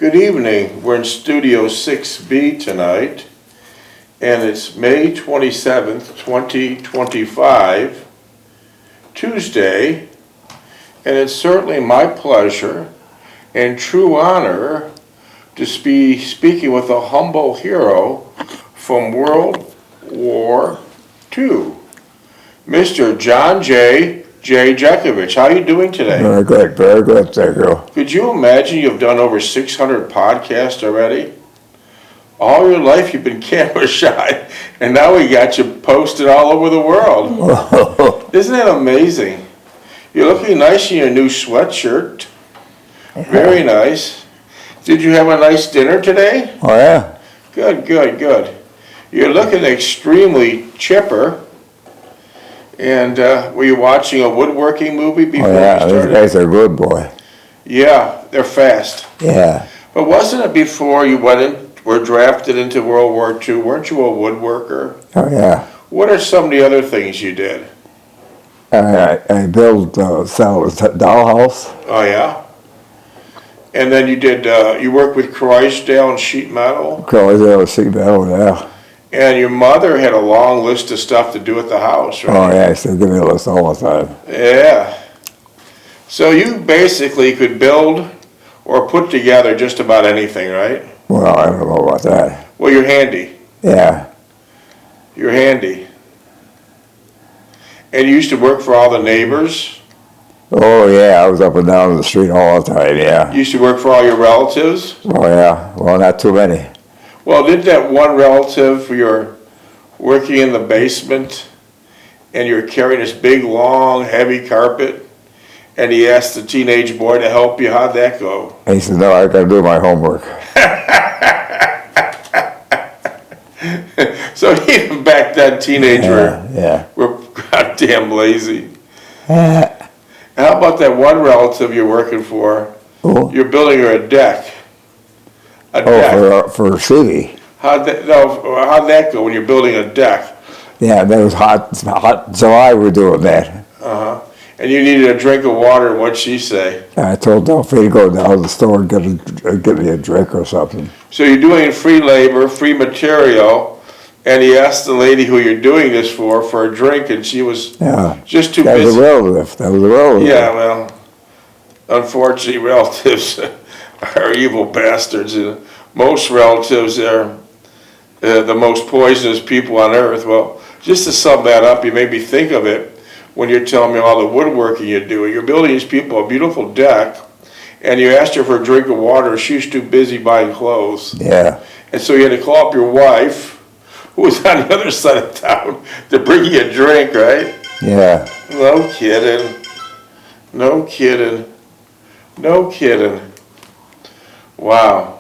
Good evening. We're in Studio 6B tonight, and it's May 27th, 2025, Tuesday, and it's certainly my pleasure and true honor to be speaking with a humble hero from World War II, Mr. John J. Jeckovich. How are you doing today? Very good, thank you. Could you imagine you've done over 600 podcasts already? All your life you've been camera shy, and now we got you posted all over the world. Isn't that amazing? You're looking nice in your new sweatshirt. Very nice. Did you have a nice dinner today? Oh, yeah? Good. You're looking extremely chipper. And were you watching a woodworking movie before you started? These guys are good, boy. Yeah, they're fast. Yeah. But wasn't it before you were drafted into World War II? Weren't you a woodworker? Oh, yeah. What are some of the other things you did? I built sell a dollhouse. Oh, yeah? And then you worked with Croisdale and sheet metal? Croisdale sheet metal, yeah. And your mother had a long list of stuff to do at the house, right? Oh, yeah, she give me a list all the time. Yeah. So you basically could build or put together just about anything, right? Well, I don't know about that. Well, you're handy. Yeah. You're handy. And you used to work for all the neighbors? Oh, yeah, I was up and down the street all the time, yeah. You used to work for all your relatives? Oh, yeah. Well, not too many. Well, did that one relative, you're working in the basement and you're carrying this big, long, heavy carpet, and he asked the teenage boy to help you? How'd that go? He said, no, I gotta do my homework. So even back then, teenagers were goddamn lazy. Yeah. How about that one relative you're working for? Oh. You're building her a deck. For Stevie. How'd that go when you're building a deck? Yeah, that was hot July we're doing that. Uh-huh. And you needed a drink of water, what'd she say? I told Delphi to go down to the store and get me a drink or something. So you're doing free labor, free material, and he asked the lady who you're doing this for a drink, and she was just too busy. That was a relative. Yeah, well, unfortunately, relatives are evil bastards. Most relatives are the most poisonous people on earth. Well, just to sum that up, you made me think of it when you're telling me all the woodworking you're doing. You're building these people a beautiful deck, and you asked her for a drink of water. She was too busy buying clothes. Yeah. And so you had to call up your wife, who was on the other side of town, to bring you a drink, right? Yeah. No kidding. Wow.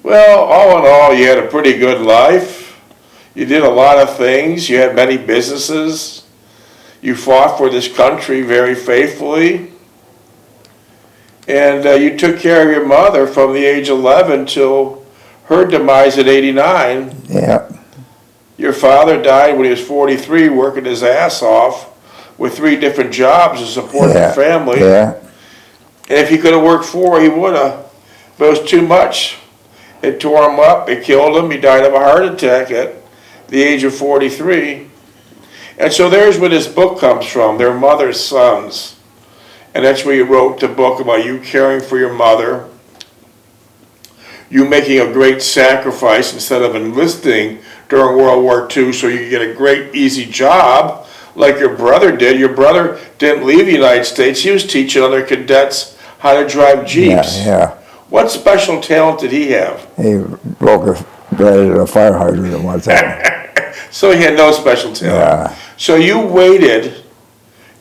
Well, all in all, you had a pretty good life. You did a lot of things. You had many businesses. You fought for this country very faithfully. And you took care of your mother from the age of 11 till her demise at 89. Yeah. Your father died when he was 43, working his ass off with 3 different jobs to support the family. Yeah. And if he could have worked 4, he would have. But it was too much. It tore him up. It killed him. He died of a heart attack at the age of 43. And so there's where this book comes from. Their mother's sons. And that's where you wrote the book about you caring for your mother. You making a great sacrifice instead of enlisting during World War II so you could get a great, easy job like your brother did. Your brother didn't leave the United States. He was teaching other cadets how to drive Jeeps. Yeah. What special talent did he have? He broke a fire hydrant at one time. So he had no special talent. Yeah. So you waited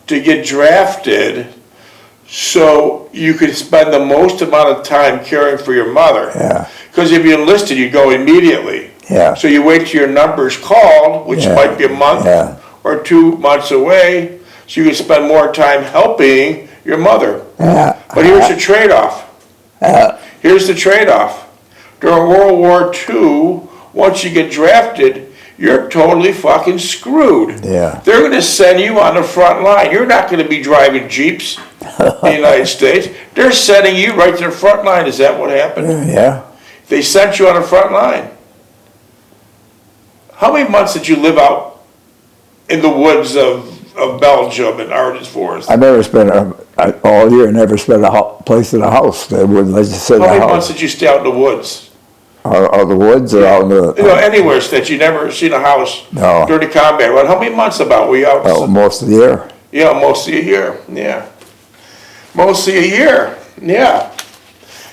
to get drafted so you could spend the most amount of time caring for your mother. Yeah. Because if you enlisted, you'd go immediately. Yeah. So you wait till your number's called, which might be a month or 2 months away, so you could spend more time helping your mother. Yeah. But here's the trade-off. Here's the trade-off. During World War II, once you get drafted, you're totally fucking screwed. Yeah. They're going to send you on the front line. You're not going to be driving Jeeps in the United States. They're sending you right to the front line. Is that what happened? Yeah. They sent you on the front line. How many months did you live out in the woods of Belgium and Ardennes Forest? I never spent all year. I never spent a place in a house. They wouldn't let you sit in How a many house. months did you stay out in the woods? Out the woods or out in the? Anywhere that you never seen a house No. during the combat. Well, how many months about were you out? Most of the year. Yeah, most of a year. Yeah, most of a year. Yeah,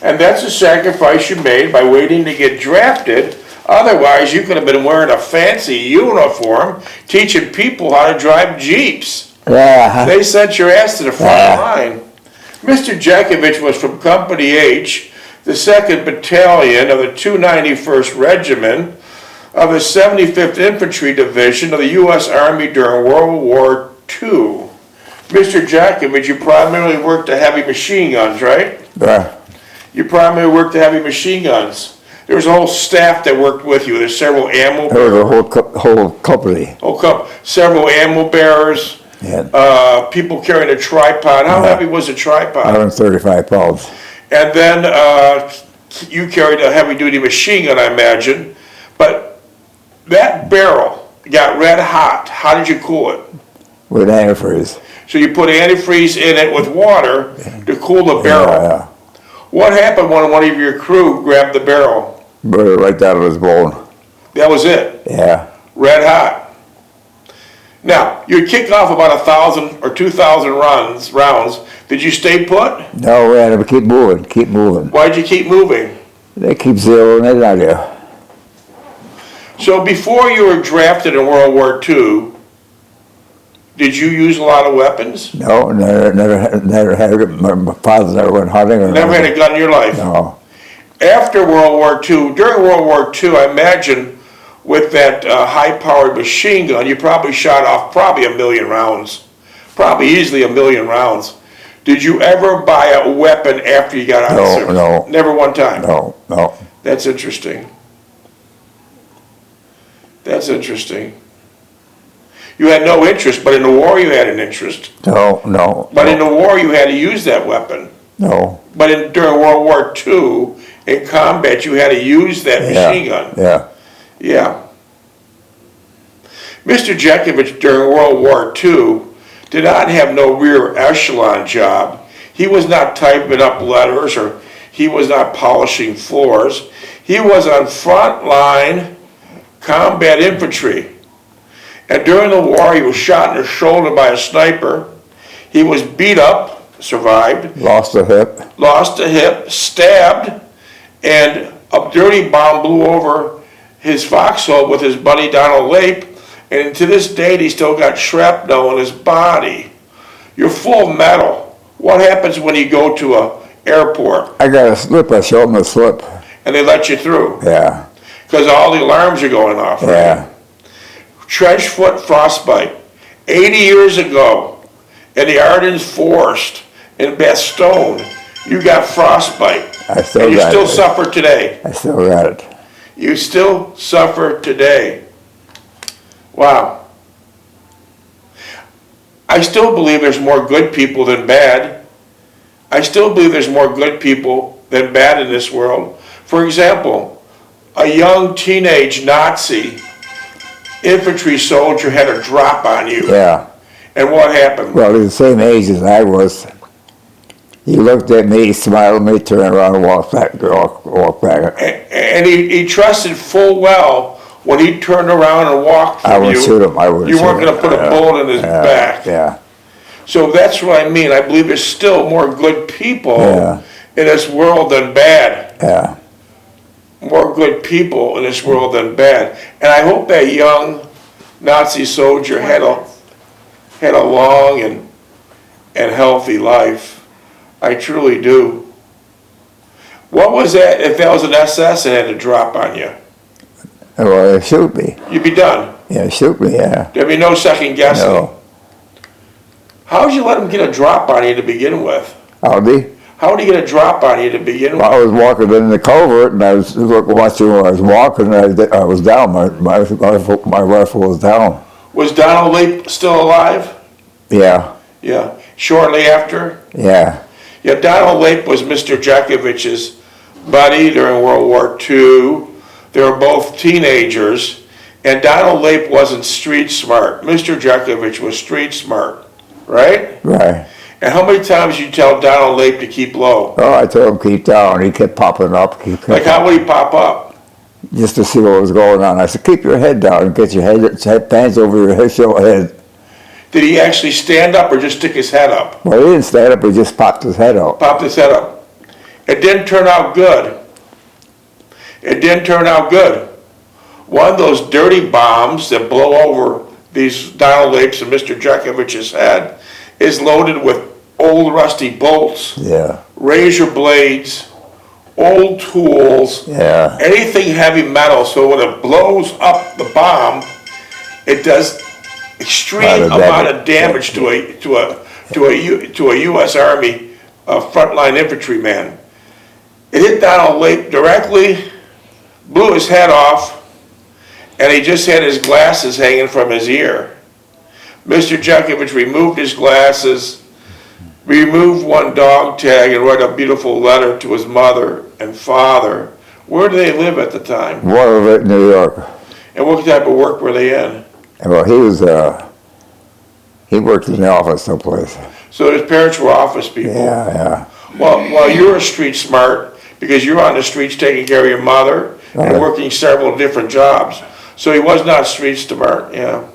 and that's a sacrifice you made by waiting to get drafted. Otherwise, you could have been wearing a fancy uniform, teaching people how to drive Jeeps. Yeah. They sent your ass to the front line. Mr. Jeckovich was from Company H, the 2nd Battalion of the 291st Regiment of the 75th Infantry Division of the U.S. Army during World War II. Mr. Jeckovich, you primarily worked the heavy machine guns, right? Yeah. You primarily worked the heavy machine guns. There was a whole staff that worked with you. There's several ammo There was bearers. a whole company. Several ammo bearers. Yeah. People carrying a tripod. How heavy was a tripod? 135 pounds. And then you carried a heavy-duty machine gun, I imagine. But that barrel got red hot. How did you cool it? With antifreeze. So you put antifreeze in it with water to cool the barrel. Yeah. What happened when one of your crew grabbed the barrel? Burned it right down to his bone. That was it. Yeah. Red hot. Now, you'd kick off about 1,000 or 2,000 rounds. Did you stay put? No, we had to keep moving, keep moving. Why'd you keep moving? They keep zeroing it on you. So before you were drafted in World War II, did you use a lot of weapons? No, never had it. My father never went hunting or Never had a gun in your life? No. After World War II, during World War II, I imagine with that high-powered machine gun, you probably shot off probably 1 million rounds. Probably easily 1 million rounds. Did you ever buy a weapon after you got out of service? No. Never one time? No. That's interesting. That's interesting. You had no interest, but in the war you had an interest. No. But in the war you had to use that weapon. No. But during World War II, in combat, you had to use that machine gun. Yeah. Mr. Jeckovich, during World War II, did not have no rear echelon job. He was not typing up letters or he was not polishing floors. He was on front line combat infantry. And during the war, he was shot in the shoulder by a sniper. He was beat up, survived. Lost a hip, Stabbed, and a dirty bomb blew over his foxhole with his buddy Donald Lape, and to this date he still got shrapnel in his body. You're full of metal. What happens when you go to a airport? I got a slip, I showed him a slip. And they let you through? Yeah. Because all the alarms are going off, right? Yeah. Trench foot frostbite. 80 years ago, in the Ardennes Forest in Bastogne, you got frostbite. I still and you got still it. suffer today. I still got it. You still suffer today. Wow. I still believe there's more good people than bad. I still believe there's more good people than bad in this world. For example, a young teenage Nazi infantry soldier had a drop on you. Yeah. And what happened? Well, he's the same age as I was. He looked at me, smiled at me, turned around and walked back. And he trusted full well when he turned around and walked from I you. wouldn't shoot him. You weren't going to put a bullet in his back. Yeah. So that's what I mean. I believe there's still more good people Yeah. in this world than bad. Yeah. More good people in this world than bad. And I hope that young Nazi soldier had a long and healthy life. I truly do. What was that if that was an SS and had to drop on you? Well, they shoot me. You'd be done. Yeah, shoot me, yeah. There'd be no second guessing. No. How'd you let him get a drop on you to begin with? Howdy? How would he get a drop on you to begin with? Well, I was walking in the culvert, and I was watching where I was walking, and I was down. My rifle was down. Was Donald Lape still alive? Yeah, Yeah. Shortly after? yeah, Yeah, Donald Lape was Mr. Jeckovich's buddy during World War II. They were both teenagers, and Donald Lape wasn't street smart. Mr. Jeckovich was street smart, right? right. And how many times did you tell Donald Lape to keep low? Oh, I told him keep down. He kept popping up. Like how would he pop up? Just to see what was going on. I said, keep your head down and get your hands over your head. Did he actually stand up or just stick his head up? Well, he didn't stand up. He just popped his head out. Popped his head up. It didn't turn out good. It didn't turn out good. One of those dirty bombs that blow over these Donald Lapes and Mr. Jeckovich's head is loaded with old rusty bolts, Yeah, razor blades, old tools, yeah, anything heavy metal. So when it blows up the bomb, it does extreme amount of damage to a U.S. Army frontline infantryman. It hit Donald Lape directly, blew his head off, and he just had his glasses hanging from his ear. Mr. Jeckovich removed his glasses, removed one dog tag, and wrote a beautiful letter to his mother and father. Where did they live at the time? WWII New York. And what type of work were they in? Well, he worked in the office someplace. So his parents were office people. Yeah. Well, you were street smart because you were on the streets taking care of your mother and working several different jobs. So he was not street smart, yeah.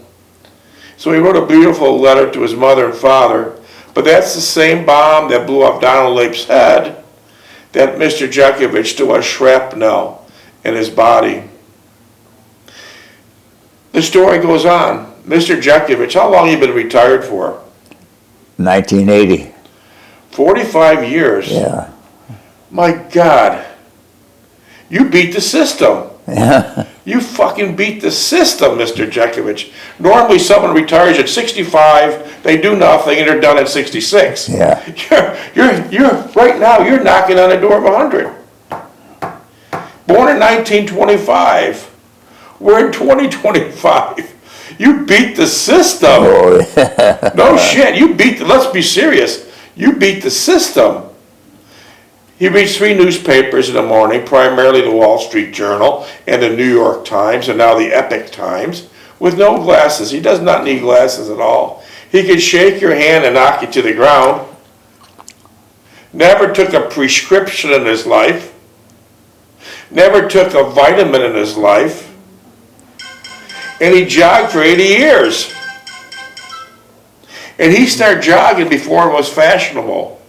So he wrote a beautiful letter to his mother and father, but that's the same bomb that blew up Donald Lape's head that Mr. Jeckovich still has shrapnel in his body. The story goes on. Mr. Jeckovich, how long have you been retired for? 1980. 45 years. Yeah. My God. You beat the system. Yeah. You fucking beat the system, Mr. Jeckovich. Normally someone retires at 65, they do nothing, and they're done at 66. Yeah. You're right now, you're knocking on the door of 100. Born in 1925. We're in 2025. You beat the system. Oh, yeah. No shit, let's be serious. You beat the system. He reads 3 newspapers in the morning, primarily the Wall Street Journal and the New York Times and now the Epic Times, with no glasses. He does not need glasses at all. He could shake your hand and knock you to the ground. Never took a prescription in his life. Never took a vitamin in his life. And he jogged for 80 years. And he started jogging before it was fashionable.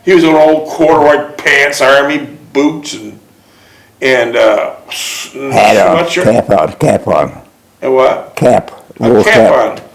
He was in old corduroy pants, army boots, and hat on, cap on. And what? Cap. A cap on.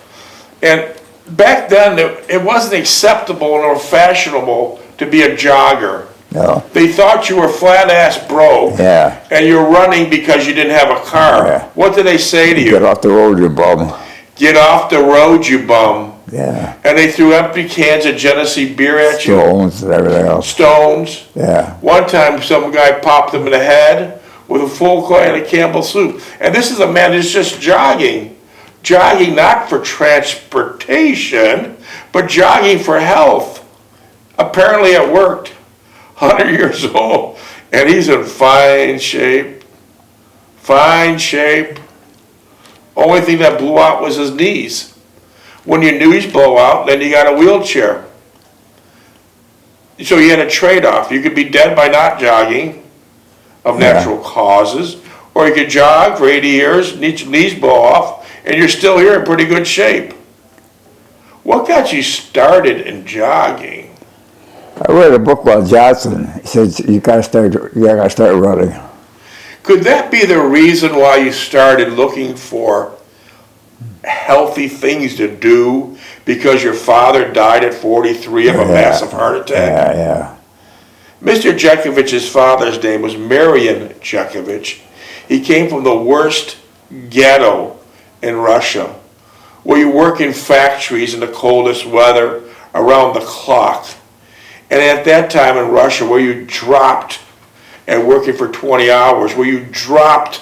And back then, it wasn't acceptable or fashionable to be a jogger. No. They thought you were flat-ass broke, Yeah. and you're running because you didn't have a car. Yeah. What did they say to you? Get off the road, you bum. Get off the road, you bum. Yeah. And they threw empty cans of Genesee beer at you. Stones and everything else. Stones. Yeah. One time, some guy popped him in the head with a full can of Campbell's soup. And this is a man who's just jogging. Jogging not for transportation, but jogging for health. Apparently it worked. 100 years old. And he's in fine shape. Fine shape. Only thing that blew out was his knees. When your knees blow out, then you got a wheelchair. So you had a trade-off. You could be dead by not jogging of natural causes, or you could jog for 80 years, knees blow off, and you're still here in pretty good shape. What got you started in jogging? I read a book about Johnson. He said you gotta start running. Could that be the reason why you started looking for healthy things to do because your father died at 43 of a massive heart attack? Yeah. Mr. Jeckovich's father's name was Marian Jeckovich. He came from the worst ghetto in Russia, where you work in factories in the coldest weather around the clock. And at that time in Russia, where you dropped and working for 20 hours, where you dropped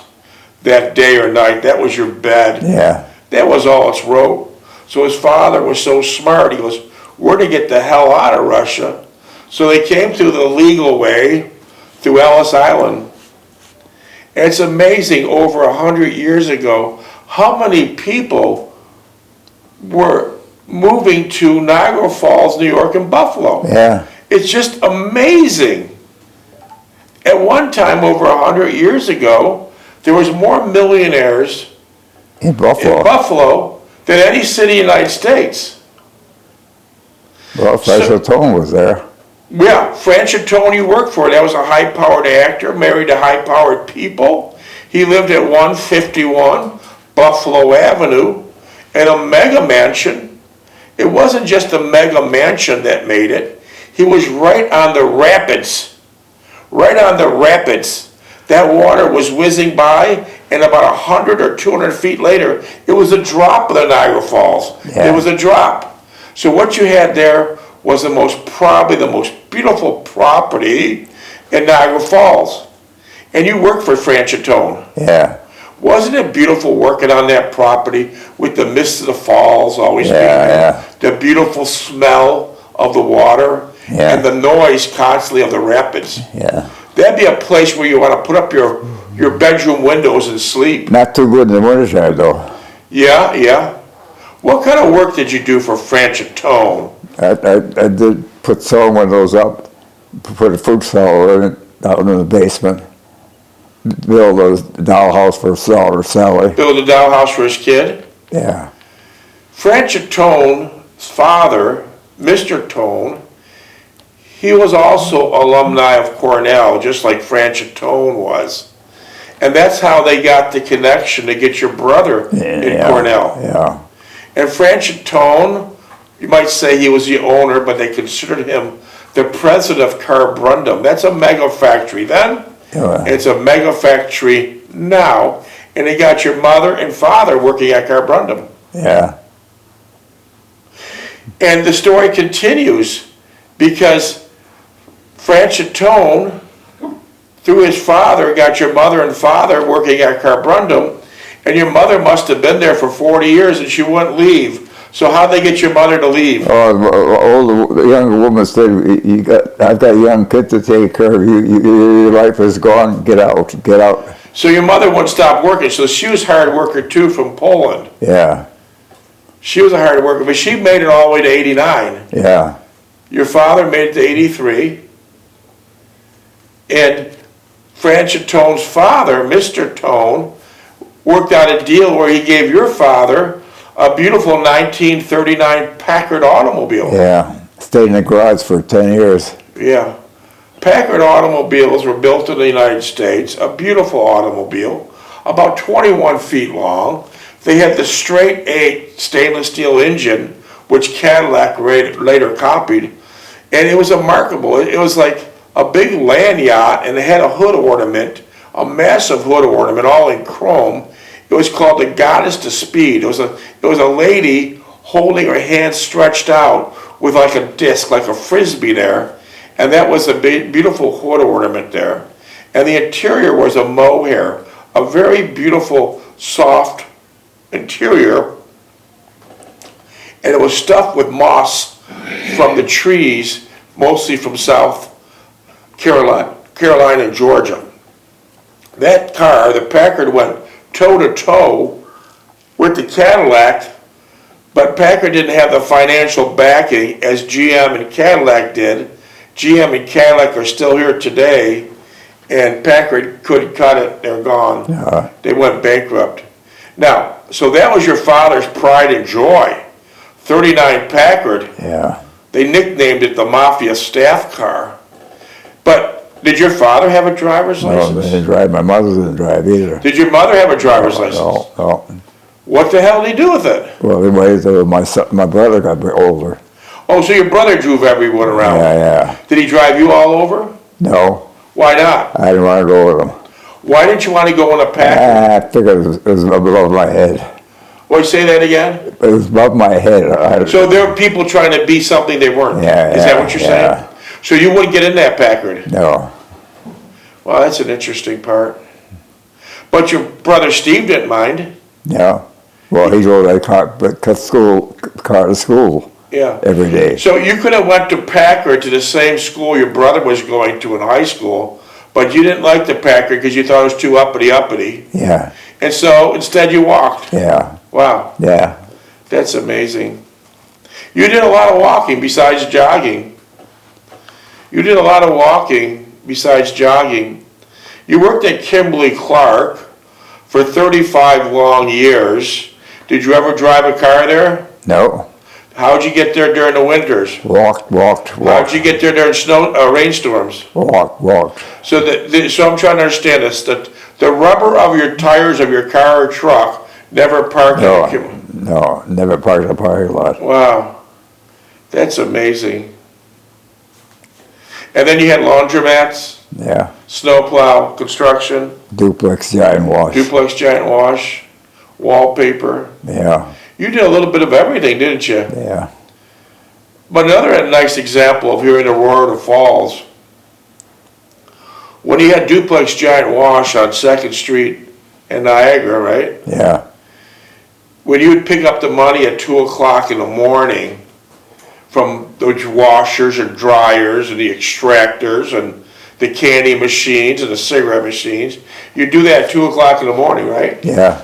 that day or night, that was your bed. Yeah. That was all it's wrote. So his father was so smart. He goes, we're to get the hell out of Russia. So they came through the legal way, through Ellis Island. And it's amazing, over 100 years ago, how many people were moving to Niagara Falls, New York, and Buffalo. Yeah. It's just amazing. At one time, over 100 years ago, there was more millionaires In Buffalo. in Buffalo than any city in the United States. Well, Franchot Tone was there. Yeah, Franchot Tone you worked for, that was a high-powered actor, married to high-powered people. He lived at 151 Buffalo Avenue in a mega mansion. It wasn't just a mega mansion that made it. He was right on the rapids. Right on the rapids. That water was whizzing by, and about 100 or 200 feet later, it was a drop of the Niagara Falls. Yeah. It was a drop. So what you had there was probably the most beautiful property in Niagara Falls. And you worked for Franchot Tone. Yeah. Wasn't it beautiful working on that property with the mist of the falls always being there? Yeah. The beautiful smell of the water Yeah. and the noise constantly of the rapids. Yeah. That'd be a place where you want to put up your bedroom windows and sleep. Not too good in the wintertime, though. Yeah, yeah. What kind of work did you do for Franchot Tone? I did put sewing windows up, put a fruit cellar in it, down in the basement. Build a dollhouse for Sally. Build a dollhouse for his kid? Yeah. Franchot Tone's father, Mr. Tone, he was also alumni of Cornell, just like Franchot Tone was. And that's how they got the connection to get your brother in Cornell. Yeah. And Franchot Tone, you might say he was the owner, but they considered him the president of Carborundum. That's a mega factory then. Yeah. It's a mega factory now. And they got your mother and father working at Carborundum. Yeah. And the story continues because Franchot Tone, through his father, got your mother and father working at Carborundum, and your mother must have been there for 40 years and she wouldn't leave. So how'd they get your mother to leave? Oh, the younger woman said, I've got a young kid to take care of. Your life is gone. Get out. Get out. So your mother wouldn't stop working. So she was a hard worker too from Poland. Yeah. She was a hard worker, but she made it all the way to 89. Yeah. Your father made it to 83. And Franchot Tone's father, Mr. Tone, worked out a deal where he gave your father a beautiful 1939 Packard automobile. Yeah. Stayed in the garage for 10 years. Yeah. Packard automobiles were built in the United States, a beautiful automobile, about 21 feet long. They had the straight 8 stainless steel engine, which Cadillac later copied, and it was remarkable. It was like a big land yacht, and it had a hood ornament, a massive hood ornament, all in chrome. It was called the Goddess of Speed. It was a lady holding her hand stretched out with like a disc, like a frisbee there, and that was a beautiful hood ornament there. And the interior was a mohair, a very beautiful, soft interior, and it was stuffed with moss from the trees, mostly from South Carolina and Georgia. That car, the Packard, went toe-to-toe with the Cadillac, but Packard didn't have the financial backing as GM and Cadillac did. GM and Cadillac are still here today, and Packard couldn't cut it, they're gone. They went bankrupt. Now, so that was your father's pride and joy. 39 Packard. Yeah. They nicknamed it the Mafia staff car. But did your father have a driver's No, license? they didn't drive. My mother didn't drive either. Did your mother have a driver's license? No. What the hell did he do with it? Well, they waited till my brother got older. Oh, so your brother drove everyone around. Yeah. Did he drive you all over? No, Why not? I didn't want to go with him. Why didn't you want to go in a Packard? I figured it was above my head. Wait, say that again? It was above my head. So there were people trying to be something they weren't. Is that what you're saying? So you wouldn't get in that Packard? No. Well, that's an interesting part. But your brother Steve didn't mind. No. Well, he drove that car to school Yeah. every day. So you could have went to Packard to the same school your brother was going to in high school, but you didn't like the Packard because you thought it was too uppity. Yeah. And so instead you walked. Yeah. Wow, Yeah. that's amazing. You did a lot of walking besides jogging. You did a lot of walking besides jogging. You worked at Kimberly-Clark for 35 long years. Did you ever drive a car there? No. How'd you get there during the winters? Walked. How'd you get there during rainstorms? Walked. So so I'm trying to understand this. The rubber of your tires of your car or truck never parked No. in Kimberly. No. Never parked in a parking lot. Wow, that's amazing. And then you had laundromats, Yeah. snowplow, construction, Duplex giant wash. duplex giant wash, wallpaper. Yeah. You did a little bit of everything, didn't you? Yeah. But another nice example of hearing the roar of the falls, when you had duplex giant wash on 2nd Street in Niagara, right? Yeah. When you would pick up the money at 2 o'clock in the morning from those washers and dryers and the extractors and the candy machines and the cigarette machines, you do that at 2 o'clock in the morning, right? Yeah.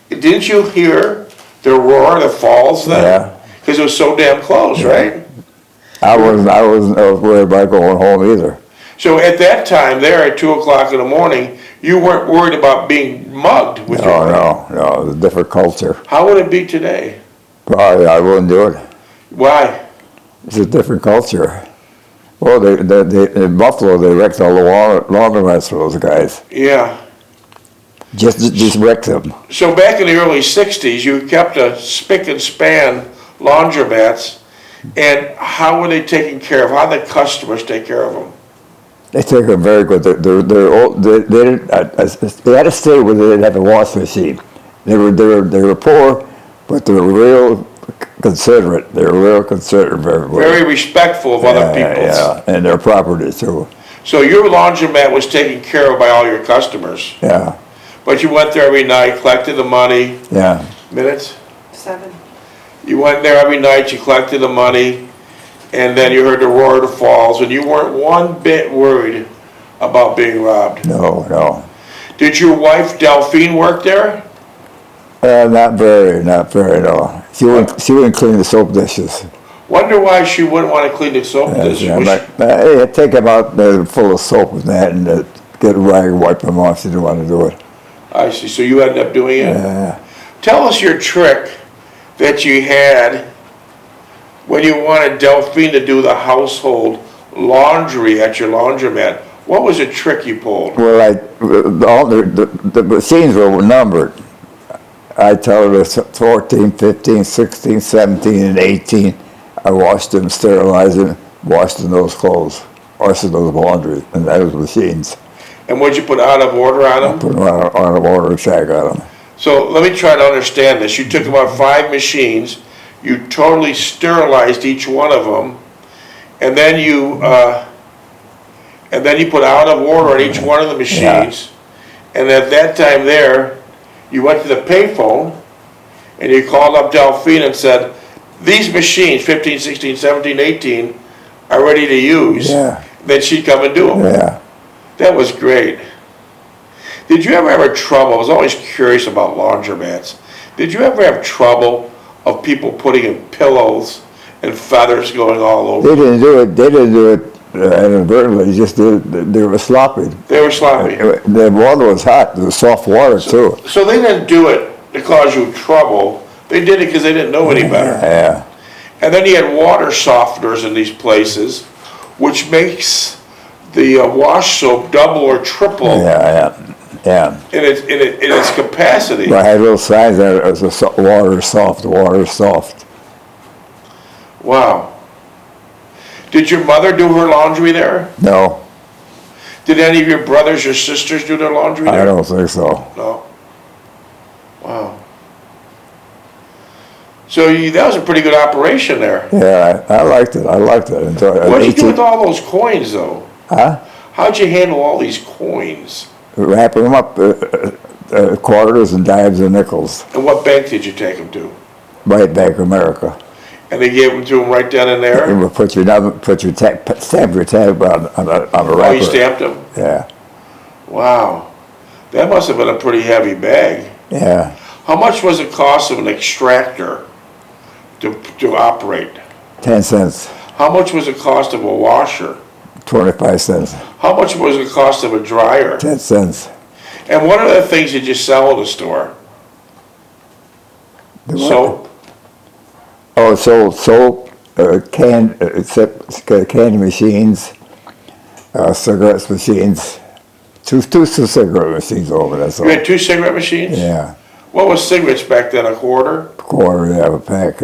Didn't you hear the roar of the falls then? Yeah. Because it was so damn close, right? I wasn't worried about going home either. So at that time there at 2 o'clock in the morning, you weren't worried about being mugged with your money. No. It was a different culture. How would it be today? Probably I wouldn't do it. Why? It's a different culture. Well, in Buffalo, they wrecked all the laundromats for those guys. Yeah. Just wrecked them. So back in the early 60s, you kept a spick and span laundromats, and how were they taken care of? How did the customers take care of them? They take them very good. They had a state where they didn't have a wash machine. They were poor, but they were real considerate. They were real considerate of everybody. Very respectful of other people's. Yeah, and their property too. So your laundromat was taken care of by all your customers, Yeah, but you went there every night, collected the money. yeah. Minutes? 7. You went there every night, you collected the money, and then you heard the roar of the falls, and you weren't one bit worried about being robbed. No. Did your wife Delphine work there? Not very, no. She wouldn't clean the soap dishes. Wonder why she wouldn't want to clean the soap dishes. Yeah, Was but, take them out full of soap and that, and get a rag and wipe them off. She didn't want to do it. I see, so you ended up doing it? Yeah. Tell us your trick that you had when you wanted Delphine to do the household laundry at your laundromat. What was a trick you pulled? Well, all the machines were numbered. I tell her it's 14, 15, 16, 17, and 18. I washed them, sterilized them, washed those clothes, washed those laundry, and those machines. And what'd you put out of order on them? Put them on an order check on them. So let me try to understand this. You took about 5 machines, you totally sterilized each one of them, and then you put out of order on each one of the machines. And at that time there, you went to the payphone and you called up Delphine and said, these machines, 15, 16, 17, 18, are ready to use. Yeah. Then she'd come and do them. Yeah. That was great. Did you ever have trouble? I was always curious about laundromats. Did you ever have trouble of people putting in pillows and feathers going all over? They didn't do it inadvertently. They just they were sloppy. They were sloppy. The water was hot. There was soft water too. So they didn't do it to cause you trouble. They did it because they didn't know any better. Yeah. And then you had water softeners in these places, which makes the wash soap double or triple Yeah. in its capacity. I had little signs that it was water is soft. Wow. Did your mother do her laundry there? No, Did any of your brothers or sisters do their laundry there? I don't think so. No. Wow. That was a pretty good operation there. Yeah, I liked it. I enjoyed it. What'd you do with all those coins, though? Huh? How'd you handle all these coins? Wrapping them up, quarters and dimes and nickels. And what bank did you take them to? Right Bank of America. And they gave them to him right then and there? And we'll stamp your tab on a wrapper. Oh, you stamped them? Yeah. Wow. That must have been a pretty heavy bag. Yeah. How much was the cost of an extractor to operate? 10 cents. How much was the cost of a washer? 25 cents. How much was the cost of a dryer? 10 cents. And what other things did you sell at the store? Soap? Oh, soap, candy machines, cigarette machines. Two cigarette machines over, that's all. You had 2 cigarette machines? Yeah. What was cigarettes back then, a quarter? Quarter, yeah, a pack,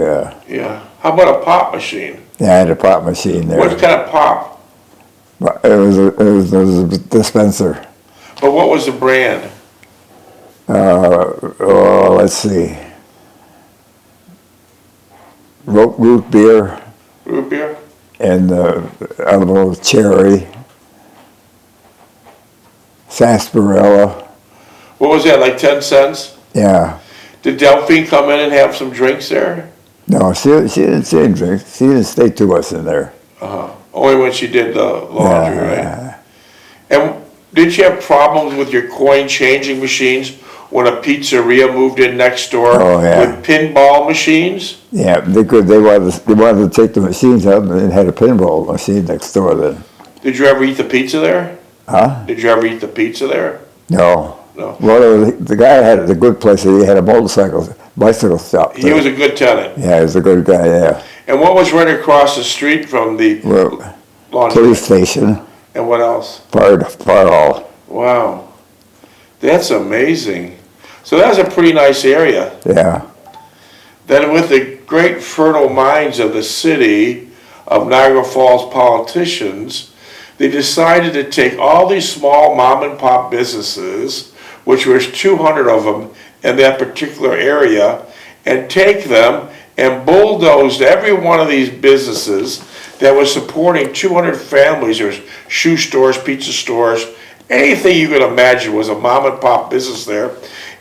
Yeah. How about a pop machine? Yeah, I had a pop machine there. What kind of pop? But it was a dispenser. But what was the brand? Let's see. Root beer Root beer? and I don't know, cherry, sarsaparilla. What was that, like 10 cents? Yeah. Did Delphine come in and have some drinks there? No, she didn't drink. She didn't stay too much in there. Only when she did the laundry, right? Yeah. And did you have problems with your coin changing machines when a pizzeria moved in next door Oh, yeah. with pinball machines? Yeah, they wanted to take the machines out and had a pinball machine next door then. Did you ever eat the pizza there? Huh? Did you ever eat the pizza there? No. No. Well, the guy had a good place. He had a bicycle shop. He was a good tenant. Yeah, he was a good guy, yeah. And what was right across the street from the Well, laundry? police station, And what else? fire hall. Wow. That's amazing. So that was a pretty nice area. Yeah. Then with the great fertile minds of the city, of Niagara Falls politicians, they decided to take all these small mom and pop businesses, which was 200 of them in that particular area, and take them and bulldoze every one of these businesses that was supporting 200 families. There's shoe stores, pizza stores, anything you could imagine was a mom and pop business there.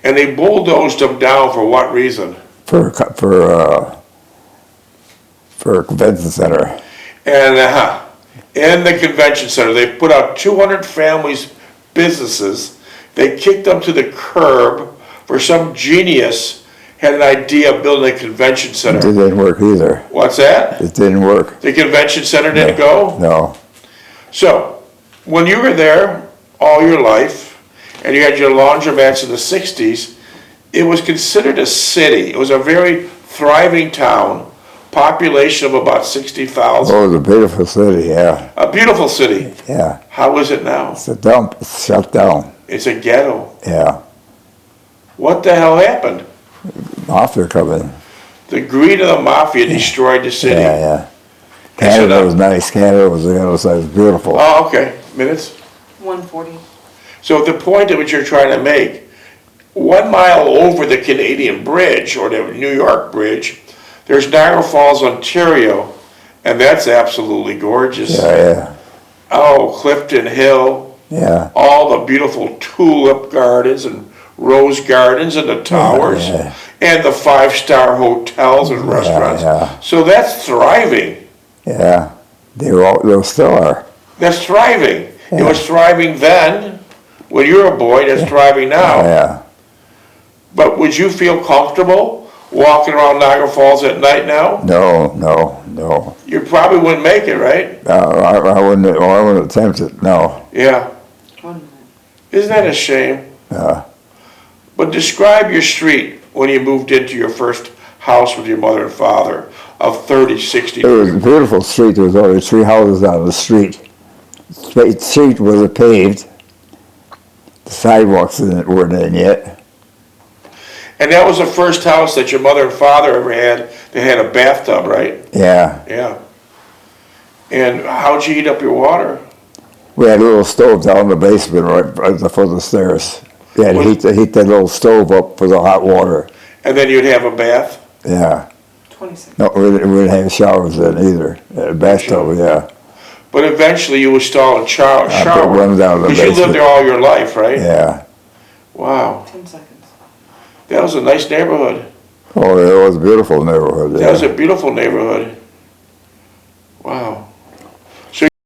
And they bulldozed them down for what reason? For a convention center. And in the convention center, they put out 200 families' businesses. They kicked them to the curb for some genius had an idea of building a convention It center. didn't work either. What's that? It didn't work. The convention center didn't go? No. So, when you were there all your life, and you had your laundromats in the 60s, it was considered a city. It was a very thriving town, population of about 60,000. Oh, it was a beautiful city, yeah. A beautiful city. Yeah. How is it now? It's a dump. It's shut down. It's a ghetto. Yeah. What the hell happened? Mafia coming. The greed of the mafia destroyed the city. Yeah, yeah. And so Canada now- was nice. Canada was the other side. It was beautiful. Oh, okay. Minutes? 140. So the point of what you're trying to make, 1 mile over the Canadian Bridge, or the New York Bridge, there's Niagara Falls, Ontario, and that's absolutely gorgeous. Yeah, Oh, Clifton Hill, yeah. all the beautiful tulip gardens and rose gardens and the towers, Yeah. and the 5-star hotels and restaurants. yeah. So that's thriving. Yeah. They still are. That's thriving. It Yeah. was thriving then, when you were a boy, that's thriving now. Yeah. But would you feel comfortable walking around Niagara Falls at night now? No. You probably wouldn't make it, right? I wouldn't attempt it, no. Yeah. 1 minute. Isn't that a shame? But describe your street when you moved into your first house with your mother and father of 30, 60. It was a beautiful street. There was only 3 houses on the street. The street wasn't paved. The sidewalks weren't in yet. And that was the first house that your mother and father ever had that had a bathtub, right? Yeah. Yeah. And how'd you heat up your water? We had a little stove down in the basement right at the foot of the stairs. You had to heat that little stove up for the hot water. And then you'd have a bath? Yeah. 26. No, we didn't have showers then either. Bathtub, yeah. But eventually you install a I shower. put one down in the Because you lived basement. there all your life, right? Yeah. Wow, 10 seconds. that was a nice neighborhood. Oh, it was a beautiful neighborhood. That was a beautiful neighborhood. Wow.